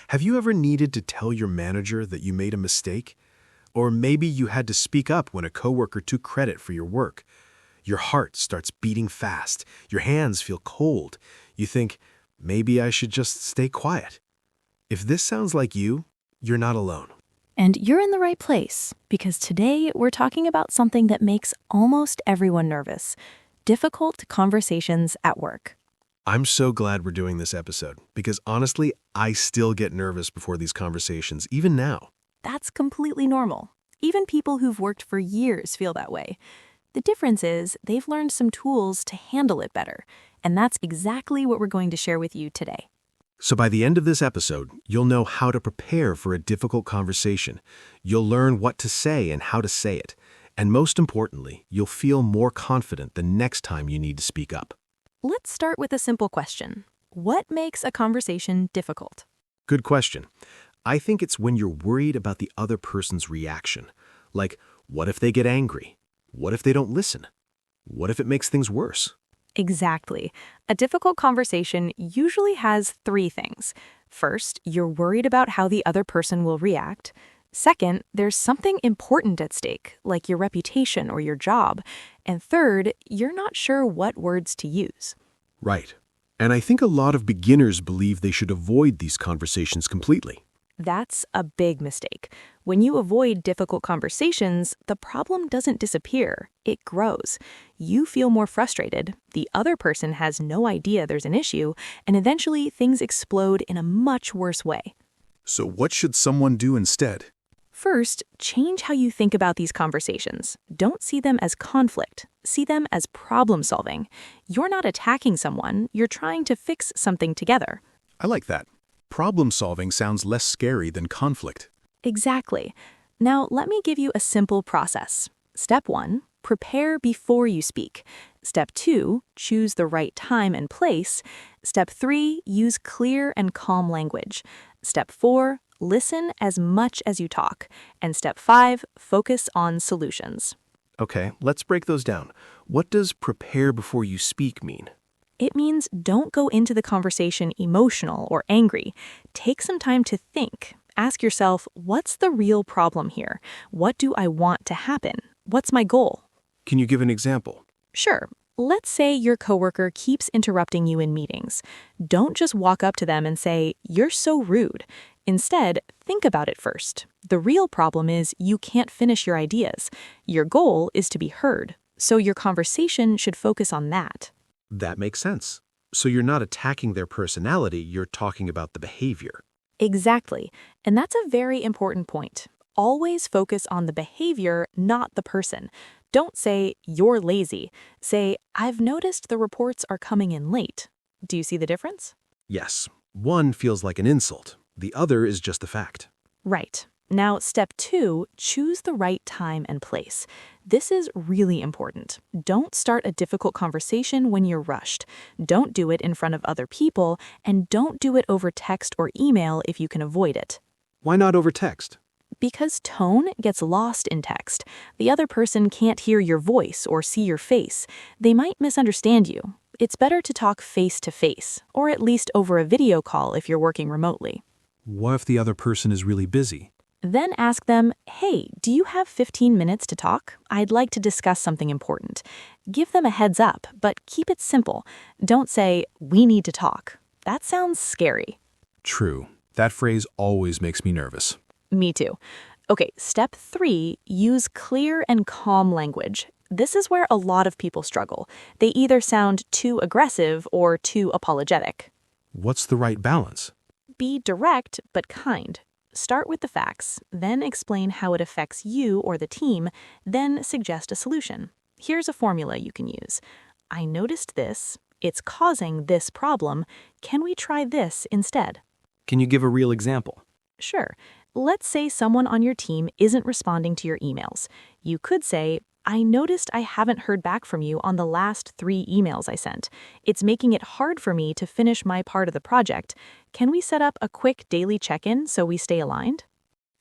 Have you ever needed to tell your manager that you made a mistake? Or maybe you had to speak up when a coworker took credit for your work. Your heart starts beating fast. Your hands feel cold. You think, maybe I should just stay quiet. If this sounds like you, you're not alone. And you're in the right place, because today we're talking about something that makes almost everyone nervous: difficult conversations at work. I'm so glad we're doing this episode, because honestly, I still get nervous before these conversations, even now. That's completely normal. Even people who've worked for years feel that way. The difference is they've learned some tools to handle it better, and that's exactly what we're going to share with you today. So by the end of this episode, you'll know how to prepare for a difficult conversation. You'll learn what to say and how to say it. And most importantly, you'll feel more confident the next time you need to speak up. Let's start with a simple question. What makes a conversation difficult? Good question. I think it's when you're worried about the other person's reaction. Like, what if they get angry? What if they don't listen? What if it makes things worse? Exactly. A difficult conversation usually has three things. First, you're worried about how the other person will react. Second, there's something important at stake, like your reputation or your job. And third, you're not sure what words to use. Right. And I think a lot of beginners believe they should avoid these conversations completely. That's a big mistake. When you avoid difficult conversations, the problem doesn't disappear, it grows. You feel more frustrated, the other person has no idea there's an issue, and eventually things explode in a much worse way. So what should someone do instead? First, change how you think about these conversations. Don't see them as conflict. See them as problem solving. You're not attacking someone, you're trying to fix something together. I like that. Problem solving sounds less scary than conflict. Exactly. Now, let me give you a simple process. Step 1, prepare before you speak. Step 2, choose the right time and place. Step 3, use clear and calm language. Step 4, listen as much as you talk. And step 5, focus on solutions. Okay, let's break those down. What does prepare before you speak mean? It means don't go into the conversation emotional or angry. Take some time to think. Ask yourself, what's the real problem here? What do I want to happen? What's my goal? Can you give an example? Sure. Let's say your coworker keeps interrupting you in meetings. Don't just walk up to them and say, "You're so rude." Instead, think about it first. The real problem is you can't finish your ideas. Your goal is to be heard. So your conversation should focus on that. That makes sense. So you're not attacking their personality, you're talking about the behavior. Exactly. And that's a very important point. Always focus on the behavior, not the person. Don't say, "You're lazy." Say, "I've noticed the reports are coming in late." Do you see the difference? Yes, one feels like an insult. The other is just a fact. Right. Now, step 2, choose the right time and place. This is really important. Don't start a difficult conversation when you're rushed. Don't do it in front of other people, and don't do it over text or email if you can avoid it. Why not over text? Because tone gets lost in text. The other person can't hear your voice or see your face. They might misunderstand you. It's better to talk face to face, or at least over a video call if you're working remotely. What if the other person is really busy? Then ask them, "Hey, do you have 15 minutes to talk? I'd like to discuss something important." Give them a heads up, but keep it simple. Don't say, "We need to talk." That sounds scary. True. That phrase always makes me nervous. Me too. Okay, step 3, use clear and calm language. This is where a lot of people struggle. They either sound too aggressive or too apologetic. What's the right balance? Be direct but kind. Start with the facts, then explain how it affects you or the team, then suggest a solution. Here's a formula you can use. "I noticed this. It's causing this problem. Can we try this instead?" Can you give a real example? Sure. Let's say someone on your team isn't responding to your emails. You could say, "I noticed I haven't heard back from you on the last 3 emails I sent. It's making it hard for me to finish my part of the project. Can we set up a quick daily check-in so we stay aligned?"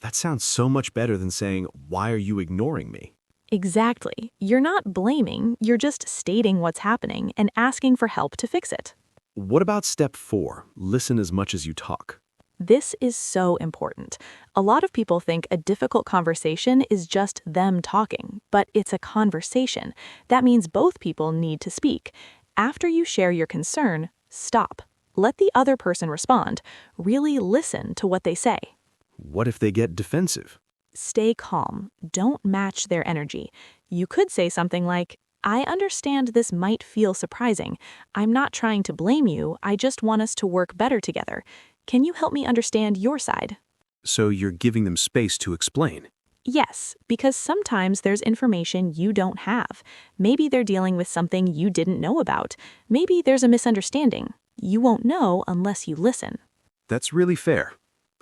That sounds so much better than saying, "Why are you ignoring me?" Exactly. You're not blaming, you're just stating what's happening and asking for help to fix it. What about step 4, listen as much as you talk? This is so important. A lot of people think a difficult conversation is just them talking, but it's a conversation. That means both people need to speak. After you share your concern, stop. Let the other person respond. Really listen to what they say. What if they get defensive? Stay calm. Don't match their energy. You could say something like, I understand this might feel surprising. I'm not trying to blame you. I just want us to work better together. Can you help me understand your side? So you're giving them space to explain. Yes, because sometimes there's information you don't have. Maybe they're dealing with something you didn't know about. Maybe there's a misunderstanding. You won't know unless you listen. That's really fair.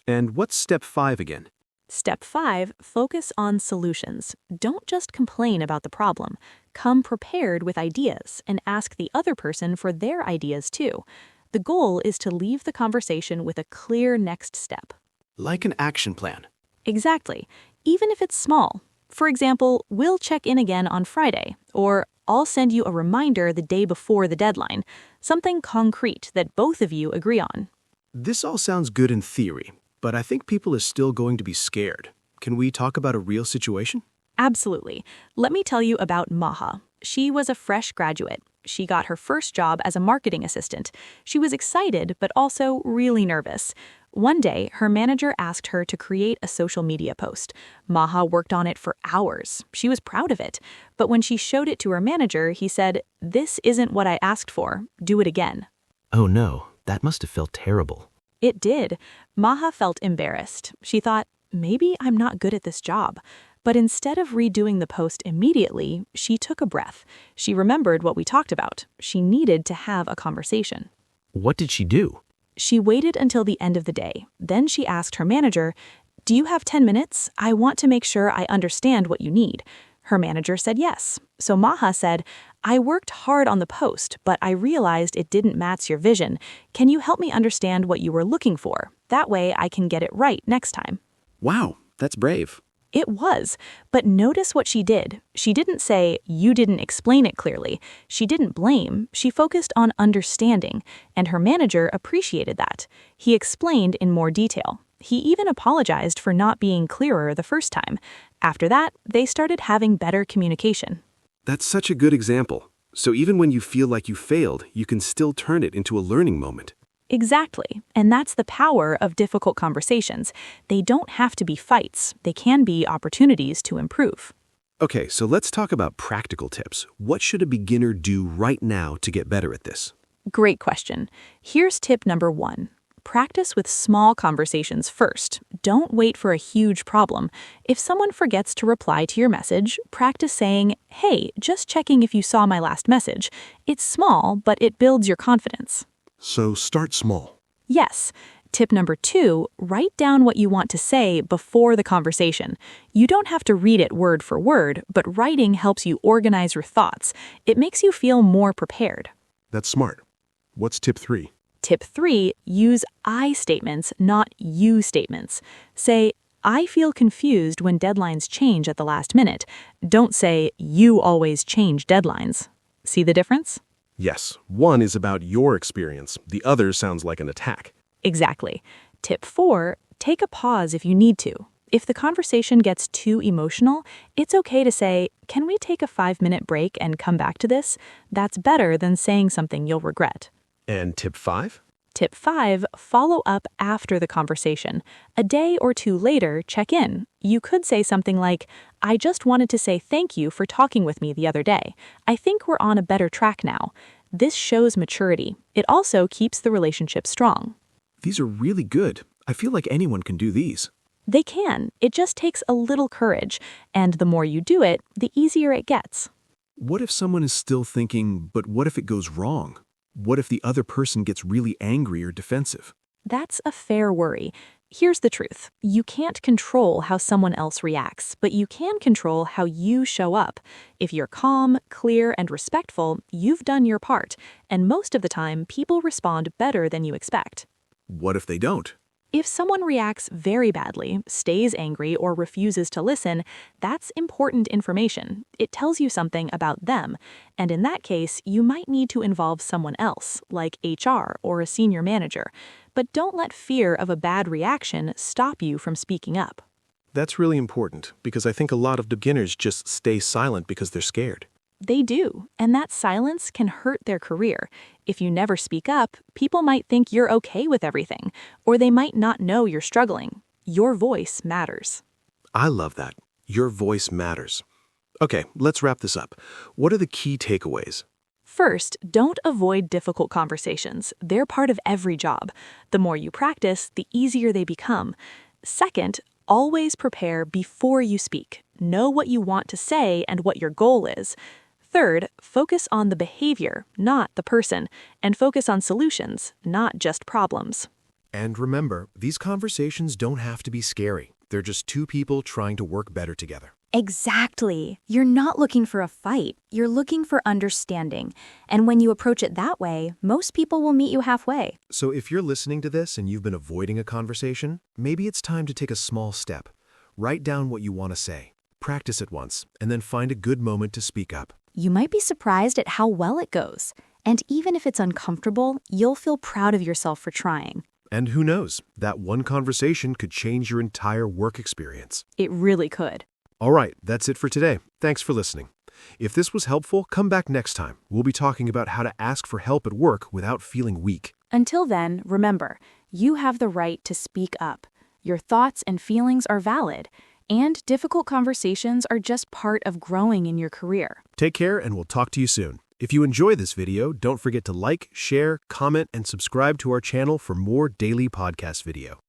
And what's step 5 again? Step 5, focus on solutions. Don't just complain about the problem. Come prepared with ideas and ask the other person for their ideas too. The goal is to leave the conversation with a clear next step. Like an action plan. Exactly, even if it's small. For example, we'll check in again on Friday, or I'll send you a reminder the day before the deadline. Something concrete that both of you agree on. This all sounds good in theory, but I think people are still going to be scared. Can we talk about a real situation? Absolutely. Let me tell you about Maha. She was a fresh graduate. She got her first job as a marketing assistant. She was excited, but also really nervous. One day, her manager asked her to create a social media post. Maha worked on it for hours. She was proud of it. But when she showed it to her manager, he said, "This isn't what I asked for. Do it again." Oh no, that must have felt terrible. It did. Maha felt embarrassed. She thought, maybe I'm not good at this job. But instead of redoing the post immediately, she took a breath. She remembered what we talked about. She needed to have a conversation. What did she do? She waited until the end of the day. Then she asked her manager, "Do you have 10 minutes? I want to make sure I understand what you need." Her manager said yes. So Maha said, "I worked hard on the post, but I realized it didn't match your vision. Can you help me understand what you were looking for? That way I can get it right next time." Wow, that's brave. It was, but notice what she did. She didn't say, "You didn't explain it clearly." She didn't blame. She focused on understanding, and her manager appreciated that. He explained in more detail. He even apologized for not being clearer the first time. After that, they started having better communication. That's such a good example. So even when you feel like you failed, you can still turn it into a learning moment. Exactly, and that's the power of difficult conversations. They don't have to be fights. They can be opportunities to improve. Okay, so let's talk about practical tips. What should a beginner do right now to get better at this? Great question. Here's tip number 1. Practice with small conversations first. Don't wait for a huge problem. If someone forgets to reply to your message, practice saying, "Hey, just checking if you saw my last message." It's small, but it builds your confidence. So start small. Yes. Tip number 2, write down what you want to say before the conversation. You don't have to read it word for word, but writing helps you organize your thoughts. It makes you feel more prepared. That's smart. What's tip 3? Tip 3, use I statements, not you statements. Say, "I feel confused when deadlines change at the last minute." Don't say, "You always change deadlines." See the difference? Yes, one is about your experience. The other sounds like an attack. Exactly. Tip 4, take a pause if you need to. If the conversation gets too emotional, it's okay to say, "Can we take a 5-minute break and come back to this?" That's better than saying something you'll regret. And tip 5? Tip 5, follow up after the conversation. A day or 2 later, check in. You could say something like, "I just wanted to say thank you for talking with me the other day. I think we're on a better track now." This shows maturity. It also keeps the relationship strong. These are really good. I feel like anyone can do these. They can. It just takes a little courage. And the more you do it, the easier it gets. What if someone is still thinking, but what if it goes wrong? What if the other person gets really angry or defensive? That's a fair worry. Here's the truth. You can't control how someone else reacts, but you can control how you show up. If you're calm, clear, and respectful, you've done your part. And most of the time, people respond better than you expect. What if they don't? If someone reacts very badly, stays angry, or refuses to listen, that's important information. It tells you something about them. And in that case, you might need to involve someone else, like HR or a senior manager. but don't let fear of a bad reaction stop you from speaking up. That's really important because I think a lot of beginners just stay silent because they're scared. They do, and that silence can hurt their career. If you never speak up, people might think you're okay with everything, or they might not know you're struggling. Your voice matters. I love that. Your voice matters. Okay, let's wrap this up. What are the key takeaways? First, don't avoid difficult conversations. They're part of every job. The more you practice, the easier they become. Second, always prepare before you speak. Know what you want to say and what your goal is. Third, focus on the behavior, not the person, and focus on solutions, not just problems. And remember, these conversations don't have to be scary. They're just two people trying to work better together. Exactly. You're not looking for a fight. You're looking for understanding. And when you approach it that way, most people will meet you halfway. So if you're listening to this and you've been avoiding a conversation, maybe it's time to take a small step. Write down what you want to say. Practice it once, and then find a good moment to speak up. You might be surprised at how well it goes. And even if it's uncomfortable, you'll feel proud of yourself for trying. And who knows, that one conversation could change your entire work experience. It really could. All right, that's it for today. Thanks for listening. If this was helpful, come back next time. We'll be talking about how to ask for help at work without feeling weak. Until then, remember, you have the right to speak up. Your thoughts and feelings are valid, and difficult conversations are just part of growing in your career. Take care, and we'll talk to you soon. If you enjoy this video, don't forget to like, share, comment, and subscribe to our channel for more daily podcast video.